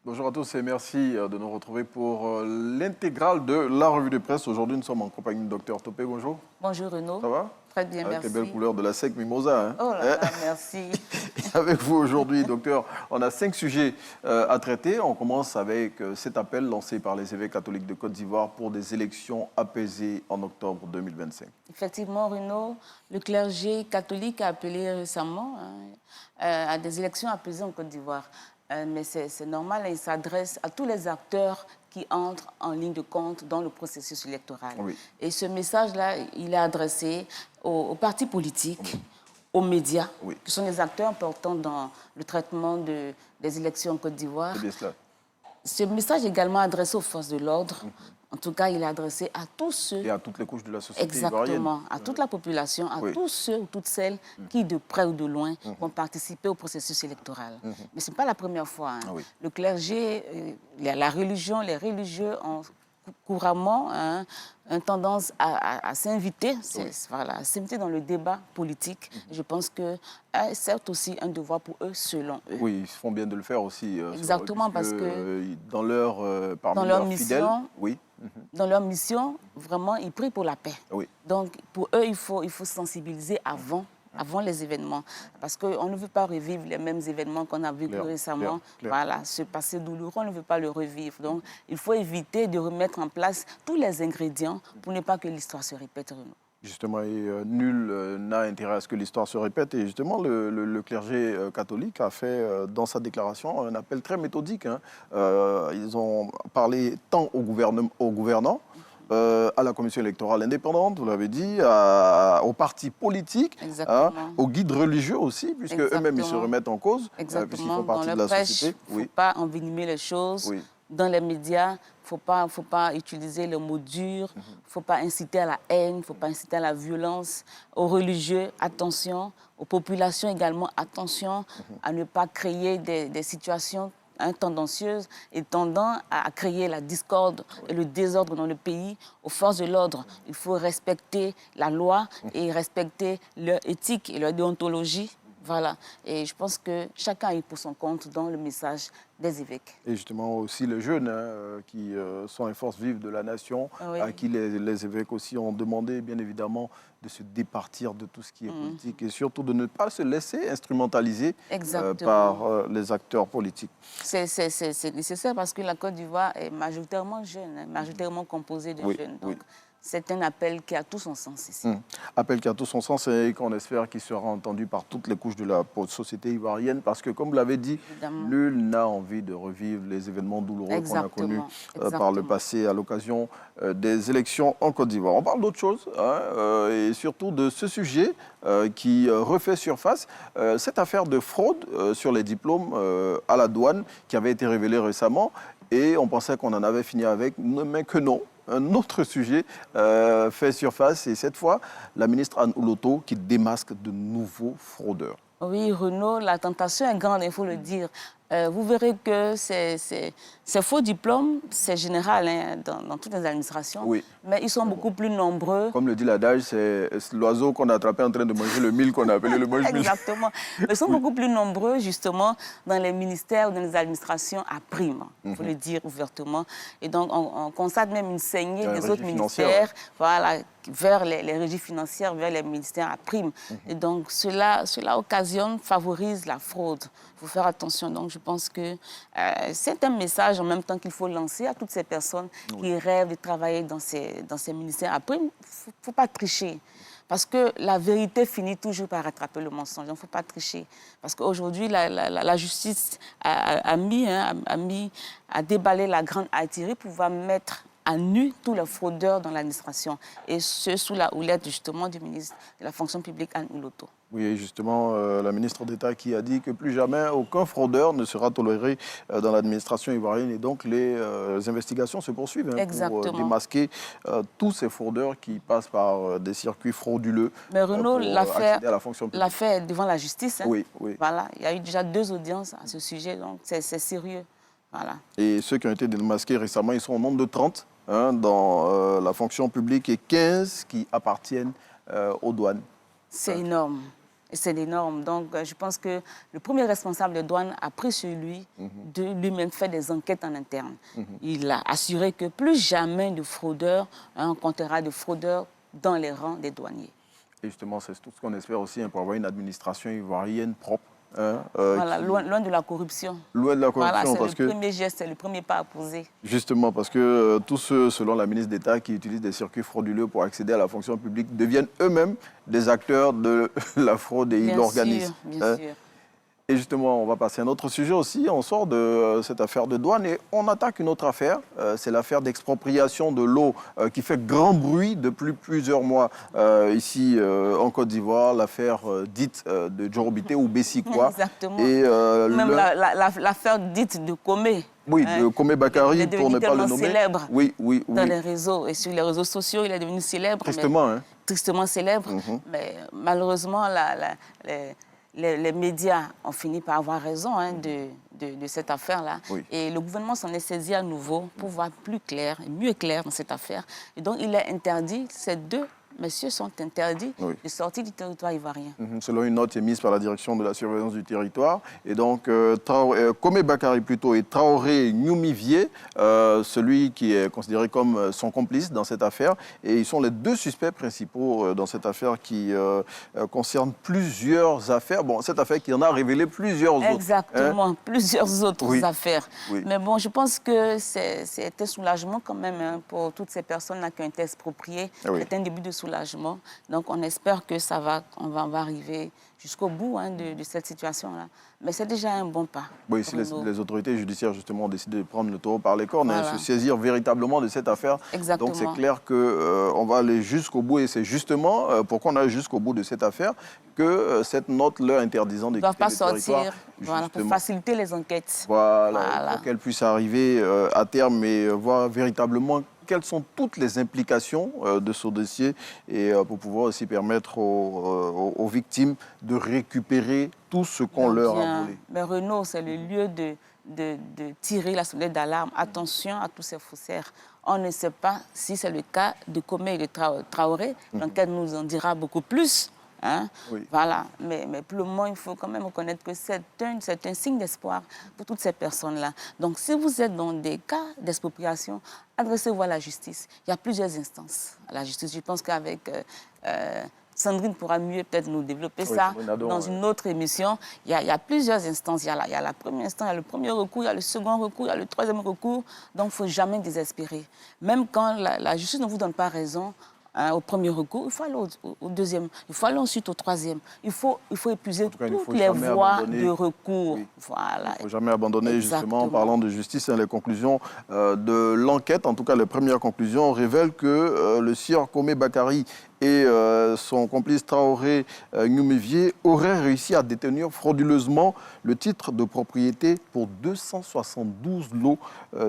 Bonjour à tous et merci de nous retrouver pour l'intégrale de la revue de presse. Aujourd'hui, nous sommes en compagnie du docteur Topé. Bonjour. Bonjour Renaud. Ça va? Très bien, Avec merci. les belles couleurs de la SEC Mimosa. Hein? Oh là là, merci. Et avec vous aujourd'hui, docteur, on a 5 sujets à traiter. On commence avec cet appel lancé par les évêques catholiques de Côte d'Ivoire pour des élections apaisées en octobre 2025. Effectivement, Renaud, le clergé catholique a appelé récemment à des élections apaisées en Côte d'Ivoire. Mais c'est normal, il s'adresse à tous les acteurs qui entrent en ligne de compte dans le processus électoral. Oui. Et ce message-là, il est adressé aux partis politiques, aux médias, qui sont les acteurs importants dans le traitement des élections en Côte d'Ivoire. C'est bien cela. Ce message est également adressé aux forces de l'ordre. En tout cas, il est adressé à tous ceux... Et à toutes les couches de la société Exactement, ivoirienne. à toute la population, à tous ceux ou toutes celles qui, de près ou de loin, vont participer au processus électoral. Mais ce n'est pas la première fois. Hein. Le clergé, la religion, les religieux ont couramment une tendance à s'inviter, à s'inviter dans le débat politique. Je pense que c'est aussi un devoir pour eux, selon eux. Oui, ils font bien de le faire aussi. Exactement, parce que dans leur, parmi dans leur leurs fidèles, mission, dans leur mission, vraiment, ils prient pour la paix. Donc, pour eux, il faut sensibiliser avant les événements. Parce qu'on ne veut pas revivre les mêmes événements qu'on a vécu récemment. Voilà, ce passé douloureux, on ne veut pas le revivre. Donc, il faut éviter de remettre en place tous les ingrédients pour ne pas que l'histoire se répète, Renaud. Justement, nul n'a intérêt à ce que l'histoire se répète. Et justement, le clergé catholique a fait, dans sa déclaration, un appel très méthodique. Hein. Ils ont parlé tant au gouvernant, à la commission électorale indépendante, vous l'avez dit, aux partis politiques, aux guides religieux aussi, puisque eux-mêmes, ils se remettent en cause, puisqu'ils font partie de la société. Il ne faut pas envenimer les choses. Dans les médias, il ne faut pas utiliser le mot dur, il ne faut pas inciter à la haine, il ne faut pas inciter à la violence. Aux religieux, attention. Aux populations également, attention à ne pas créer des situations tendancieuses et tendant à créer la discorde et le désordre dans le pays. Aux forces de l'ordre, il faut respecter la loi et respecter leur éthique et leur déontologie. Voilà. Et je pense que chacun est pour son compte dans le message des évêques. Et justement aussi les jeunes qui sont les forces vives de la nation, à qui les évêques aussi ont demandé bien évidemment de se départir de tout ce qui est politique et surtout de ne pas se laisser instrumentaliser par les acteurs politiques. C'est nécessaire parce que la Côte d'Ivoire est majoritairement jeune, majoritairement composée de jeunes. Donc, c'est un appel qui a tout son sens ici. Appel qui a tout son sens et qu'on espère qu'il sera entendu par toutes les couches de la société ivoirienne parce que, comme vous l'avez dit, nul n'a envie de revivre les événements douloureux qu'on a connus par le passé à l'occasion des élections en Côte d'Ivoire. On parle d'autre chose et surtout de ce sujet qui refait surface, cette affaire de fraude sur les diplômes à la douane qui avait été révélée récemment et on pensait qu'on en avait fini avec, mais que non. Un autre sujet fait surface et cette fois, la ministre Anne Ouloto qui démasque de nouveaux fraudeurs. Oui, Renaud, la tentation est grande, il faut le dire. Vous verrez que ces faux diplômes, c'est général dans toutes les administrations, mais ils sont beaucoup plus nombreux. Comme le dit l'adage, c'est l'oiseau qu'on a attrapé en train de manger le mil qu'on a appelé le mange-mil. Exactement. Mais ils sont beaucoup plus nombreux, justement, dans les ministères ou dans les administrations à prime, il faut le dire ouvertement. Et donc, on constate même une saignée des autres ministères vers les régies financières, vers les ministères à prime. Et donc, cela occasionne, favorise la fraude. Il faut faire attention. Donc, je pense que c'est un message en même temps qu'il faut lancer à toutes ces personnes qui rêvent de travailler dans ces ministères. Après, il ne faut pas tricher. Parce que la vérité finit toujours par rattraper le mensonge. Il ne faut pas tricher. Parce qu'aujourd'hui, la justice a déballé la grande artillerie pour pouvoir mettre à nu tous les fraudeurs dans l'administration. Et ce, sous la houlette, justement, du ministre de la fonction publique, Anne Ouloto. Oui, justement, la ministre d'État qui a dit que plus jamais aucun fraudeur ne sera toléré dans l'administration ivoirienne. Et donc, les investigations se poursuivent pour démasquer tous ces fraudeurs qui passent par des circuits frauduleux. Mais Renaud, l'affaire est devant la justice. Oui. Voilà, il y a eu déjà 2 audiences à ce sujet, donc c'est sérieux. Voilà. Et ceux qui ont été démasqués récemment, ils sont au nombre de 30 dans la fonction publique et 15 qui appartiennent aux douanes. C'est énorme. Et c'est énorme. Donc, je pense que le premier responsable de douane a pris sur lui de lui-même faire des enquêtes en interne. Il a assuré que plus jamais de fraudeurs, on comptera de fraudeurs dans les rangs des douaniers. Et justement, c'est tout ce qu'on espère aussi pour avoir une administration ivoirienne propre. Voilà, loin de la corruption. Loin de la corruption. Voilà, c'est le premier geste, c'est le premier pas à poser. Justement, parce que tous ceux, selon la ministre d'État, qui utilisent des circuits frauduleux pour accéder à la fonction publique deviennent eux-mêmes des acteurs de la fraude et ils l'organisent. Bien sûr. Et justement, on va passer à un autre sujet aussi. On sort de cette affaire de douane et on attaque une autre affaire. C'est l'affaire d'expropriation de l'eau qui fait grand bruit depuis plusieurs mois ici en Côte d'Ivoire. L'affaire dite de Djorobité ou Bessikwa. Exactement. Et, même l'affaire dite de Komé. Oui, de Komé Bakary, pour ne pas le nommer. Célèbre oui. Dans les réseaux et sur les réseaux sociaux, il est devenu célèbre. Tristement, tristement célèbre. Mais malheureusement, les médias ont fini par avoir raison de cette affaire-là. Oui. Et le gouvernement s'en est saisi à nouveau pour voir plus clair, mieux clair dans cette affaire. Et donc, il a interdit ces deux messieurs sont interdits de sortir du territoire ivoirien. Selon une note émise par la direction de la surveillance du territoire. Et donc, Komé Bakary plutôt et Traoré Nyumivier, celui qui est considéré comme son complice dans cette affaire. Et ils sont les deux suspects principaux dans cette affaire qui concerne plusieurs affaires. Bon, cette affaire qui en a révélé plusieurs autres. Exactement, plusieurs autres affaires. Oui. Mais bon, je pense que c'est un soulagement quand même pour toutes ces personnes-là qui ont été expropriées. C'est un début de soulagement. Donc, on espère que on va arriver jusqu'au bout de cette situation-là. Mais c'est déjà un bon pas. Oui, si les autorités judiciaires, justement, ont décidé de prendre le taureau par les cornes, se saisir véritablement de cette affaire. Exactement. Donc, c'est clair qu'on va aller jusqu'au bout. Et c'est justement pourquoi on a jusqu'au bout de cette affaire que cette note leur interdisant de quitter le territoire. Ils ne doivent pas sortir, pour faciliter les enquêtes. Voilà. Pour qu'elles puissent arriver à terme et voir véritablement quelles sont toutes les implications de ce dossier et pour pouvoir aussi permettre aux victimes de récupérer tout ce qu'on leur a volé. Mais Renaud, c'est le lieu de tirer la sonnette d'alarme. Attention à tous ces faussaires. On ne sait pas si c'est le cas de Komé et de Traoré. L'enquête nous en dira beaucoup plus. Voilà. Mais pour le moment, il faut quand même reconnaître que c'est un signe d'espoir pour toutes ces personnes-là. Donc, si vous êtes dans des cas d'expropriation, adressez-vous à la justice. Il y a plusieurs instances à la justice. Je pense qu'avec Sandrine pourra mieux peut-être nous développer ça dans une autre émission. Il y a plusieurs instances. Il y a la première instance, il y a le premier recours, il y a le second recours, il y a le troisième recours. Donc, il ne faut jamais désespérer. Même quand la justice ne vous donne pas raison, au premier recours, il faut aller au deuxième, il faut aller ensuite au troisième. Il faut épuiser toutes les voies de recours. Voilà. Il ne faut jamais abandonner, justement, en parlant de justice. Les conclusions de l'enquête, en tout cas les premières conclusions, révèlent que le sieur Komé Bakary et son complice Traoré Nyumivier auraient réussi à détenir frauduleusement le titre de propriété pour 272 lots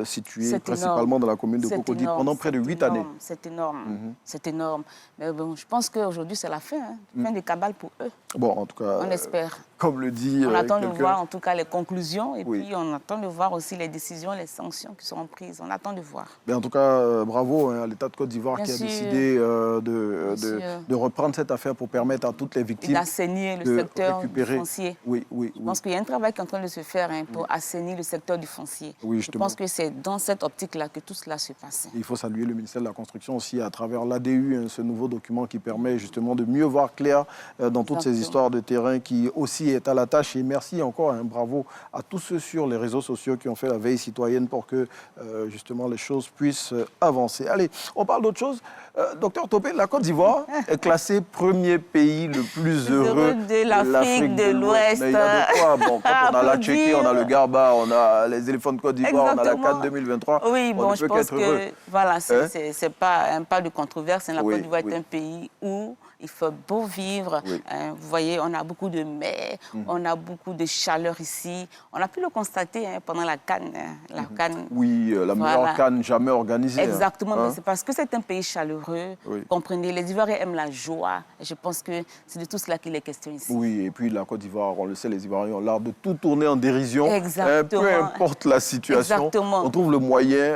situés principalement dans la commune de Cocody pendant près de 8 années. C'est énorme, c'est énorme. Mais bon, je pense qu'aujourd'hui, c'est la fin, fin des cabales pour eux. Bon, en tout cas, on espère. Comme le dit on attend de voir en tout cas les conclusions et puis on attend de voir aussi les décisions, les sanctions qui seront prises. On attend de voir. Mais en tout cas, bravo à l'État de Côte d'Ivoire qui a décidé de reprendre cette affaire pour permettre à toutes les victimes d'assainir le secteur du foncier. Oui. Je pense qu'il y a un travail qui est en train de se faire pour assainir le secteur du foncier. Oui, je pense que c'est dans cette optique-là que tout cela se passe. Il faut saluer le ministère de la Construction aussi à travers l'ADU, ce nouveau document qui permet justement de mieux voir clair dans toutes ces histoires de terrain qui aussi est à la tâche. Et merci encore, bravo à tous ceux sur les réseaux sociaux qui ont fait la veille citoyenne pour que justement les choses puissent avancer. Allez, on parle d'autre chose. Docteur Topé, la Côte d'Ivoire est classée premier pays le plus heureux de l'Afrique de l'Ouest. Mais il y a de quoi. Bon, quand on a la Tchéquie, on a le Garba, on a les éléphants de Côte d'Ivoire, on a la CAN 2023. Oui, bon, je pense que voilà, c'est pas un pas de controverse. La Côte d'Ivoire est un pays où il fait beau vivre. Vous voyez, on a beaucoup de mer, on a beaucoup de chaleur ici. On a pu le constater pendant la CAN. Oui, la meilleure CAN jamais organisée. Exactement, mais c'est parce que c'est un pays chaleureux. Comprenez, les Ivoiriens aiment la joie. Et je pense que c'est de tout cela qu'il est question ici. Oui, et puis la Côte d'Ivoire, on le sait, les Ivoiriens ont l'art de tout tourner en dérision. Exactement. Peu importe la situation, Exactement. On trouve le moyen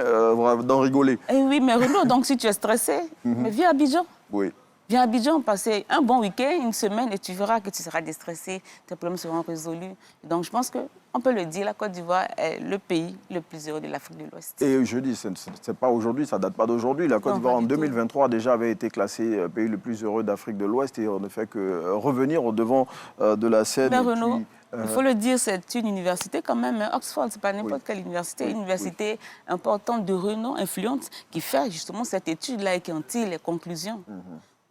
d'en rigoler. Et oui, mais Renaud, donc si tu es stressé, mais viens à Abidjan. Oui. Viens à Abidjan, passer un bon week-end, une semaine, et tu verras que tu seras déstressé, tes problèmes seront résolus. Donc je pense qu'on peut le dire, la Côte d'Ivoire est le pays le plus heureux de l'Afrique de l'Ouest. Et je dis, c'est pas aujourd'hui, ça date pas d'aujourd'hui. La Côte d'Ivoire en 2023 déjà avait été classée pays le plus heureux d'Afrique de l'Ouest et on ne fait que revenir au devant de la scène. Mais Renaud, il faut le dire, c'est une université quand même. Oxford, ce n'est pas n'importe quelle université. Une université importante de renom, influente, qui fait justement cette étude-là et qui en tire les conclusions.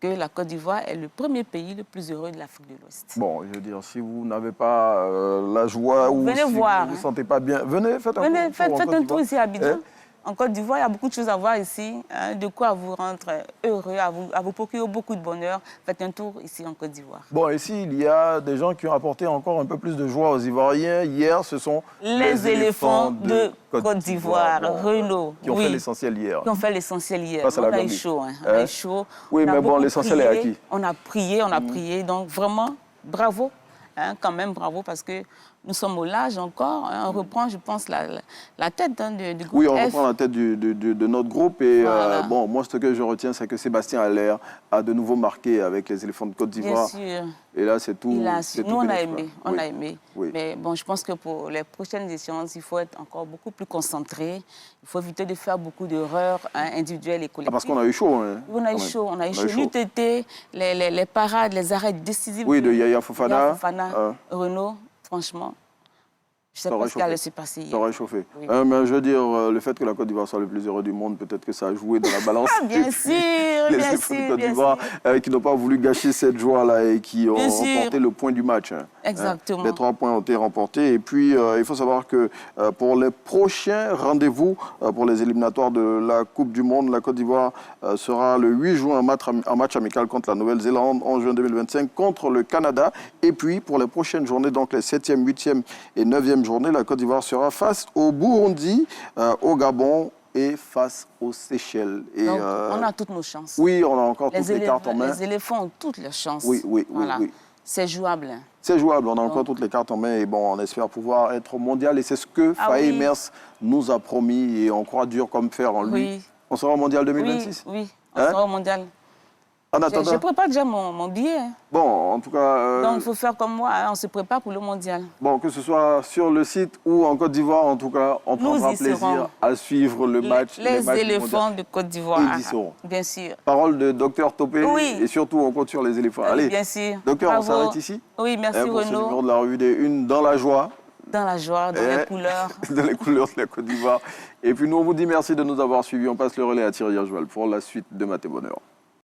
Que la Côte d'Ivoire est le premier pays le plus heureux de l'Afrique de l'Ouest. Bon, je veux dire, si vous n'avez pas la joie ou venez si voir, vous ne vous sentez pas bien, venez, faites un tour ici à Abidjan. En Côte d'Ivoire, il y a beaucoup de choses à voir ici, hein, de quoi vous rendre heureux, à vous procurer beaucoup de bonheur. Faites un tour ici en Côte d'Ivoire. Bon, ici, il y a des gens qui ont apporté encore un peu plus de joie aux Ivoiriens. Hier, ce sont les éléphants de Côte d'Ivoire, Renaud. Qui ont fait l'essentiel hier. Qui ont fait l'essentiel hier. On a eu chaud. Hein. On a eu chaud. Oui, mais bon, l'essentiel est acquis. On a prié. Donc, vraiment, bravo. Hein, quand même, bravo, parce que nous sommes au large encore. Hein, on reprend, je pense, la tête du groupe. Oui, on reprend la tête de notre groupe. Et voilà. Bon, moi, ce que je retiens, c'est que Sébastien Haller a de nouveau marqué avec les éléphants de Côte d'Ivoire. Bien sûr. Et là, c'est tout. Nous, on a aimé. On a aimé. Oui. Mais bon, je pense que pour les prochaines échéances, il faut être encore beaucoup plus concentré. Il faut éviter de faire beaucoup d'erreurs individuelles et collectives. Parce qu'on a eu chaud. Hein, on a eu chaud. On a eu chaud. L'UTT, les parades, les arrêts décisifs. Oui, de Yaya Fofana. Renaud, franchement. Je ne sais pas ce qui allait se passer hier. Ça aurait chauffé. Oui. Mais je veux dire, le fait que la Côte d'Ivoire soit le plus heureux du monde, peut-être que ça a joué dans la balance. Bien sûr, bien sûr. Les Côte d'Ivoire qui n'ont pas voulu gâcher cette joie-là et qui ont remporté le point du match. Exactement. Les 3 points ont été remportés. Et puis, il faut savoir que pour les prochains rendez-vous, pour les éliminatoires de la Coupe du Monde, la Côte d'Ivoire sera le 8 juin en match amical contre la Nouvelle-Zélande, en juin 2025 contre le Canada. Et puis, pour les prochaines journées, donc les 7e, 8e et 9e journée, la Côte d'Ivoire sera face au Burundi, au Gabon et face aux Seychelles. Et, donc, on a toutes nos chances. Oui, on a encore toutes les cartes en main. Les éléphants ont toutes leurs chances. Oui. C'est jouable. C'est jouable, on a encore toutes les cartes en main et bon, on espère pouvoir être au mondial. Et c'est ce que Faye Mers nous a promis et on croit dur comme fer en lui. On sera au mondial 2026 ? Oui, on sera au mondial. Je prépare déjà mon billet. Bon, en tout cas... Donc, il faut faire comme moi, hein, on se prépare pour le mondial. Bon, que ce soit sur le site ou en Côte d'Ivoire, en tout cas, on prendra plaisir à suivre le match. Les éléphants de Côte d'Ivoire. Ils y seront. Bien sûr. Parole de Dr Topé. Et surtout, on compte sur les éléphants. Allez, bien sûr. Docteur, on s'arrête ici. Oui, merci Renaud. Pour ce numéro de la revue des Unes dans la joie. Dans la joie, dans les couleurs. Dans les couleurs de la Côte d'Ivoire. Et puis nous, on vous dit merci de nous avoir suivis. On passe le relais à Thierry Joël pour la suite de Maté Bonheur.